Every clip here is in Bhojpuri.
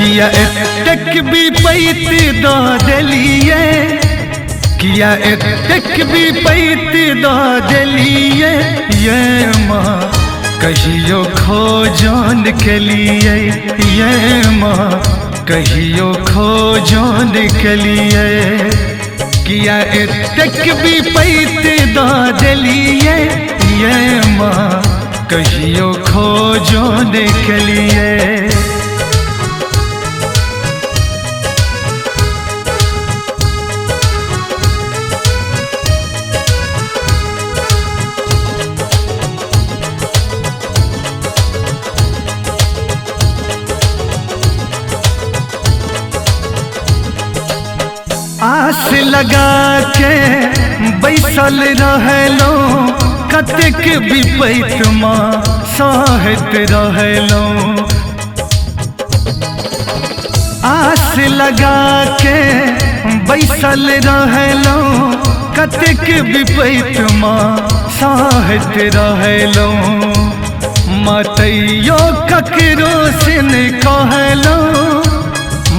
किया तक भी पैत दो दलिए, किया तक भी पैत दो दलिए, ये माँ कहियो खोजन के लिए, ये माँ कहियो खोजन के लिए। किया तक भी पैत दो दलिए, ये माँ कहियो खोजन के लिए। आस लगा के बैसल रहलो, कतक विपैत माँ सहत रहलो। आस लगा के बैसल रहलो, कतक विपैत माँ सहत रहलो। मतैयो ककरो से न कहलो,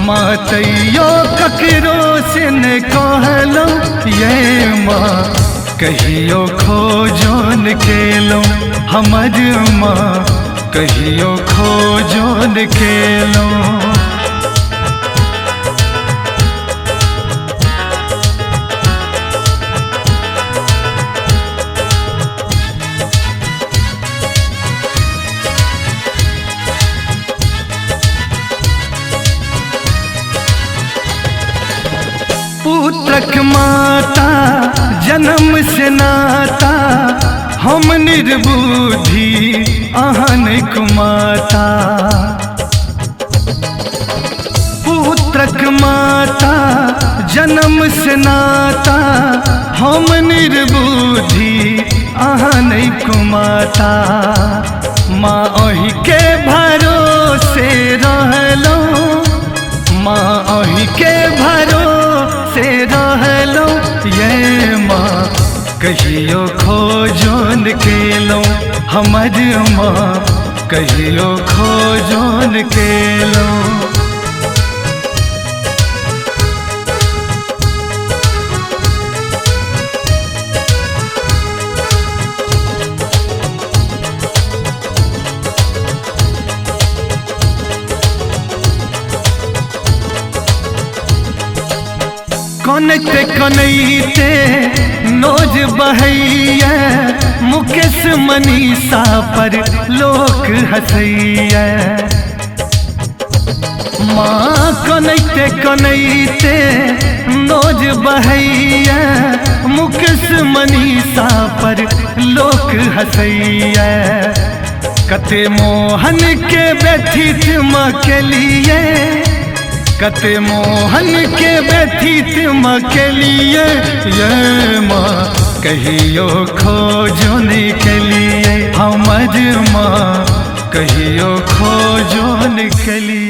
मतैयो ककरो से न कहलो, ये माँ कहियो खोजन केलो, हमर माँ कहियो खोजन केलो। पुत्रक माता जन्म से नाता, हम निर्बुद्धि अहन कुमाता। पुत्रक माता जन्म से नाता, हम निर्बुद्धि अहन कुमाता। माँ ओहि के भरोसे रहलो, माँ ओहि के भरोसे रहलो, ये माँ कहियो खोजन केलो, हमर माँ कहियो खोजन केलो। कनते कनैते नोज बहैया, मुकेश मनीषा पर लोक हंसैया। माँ कनैते कनैते नोज बहैया, मुकेश मनीषा पर लोक हंसैया। कते मोहन के व्यथित माँ के लिए, कते मोहन के व्यथित माँ के लिए, ये माँ कहियो खोजन के लिए, हमर माँ कहियो खोजन के लिए।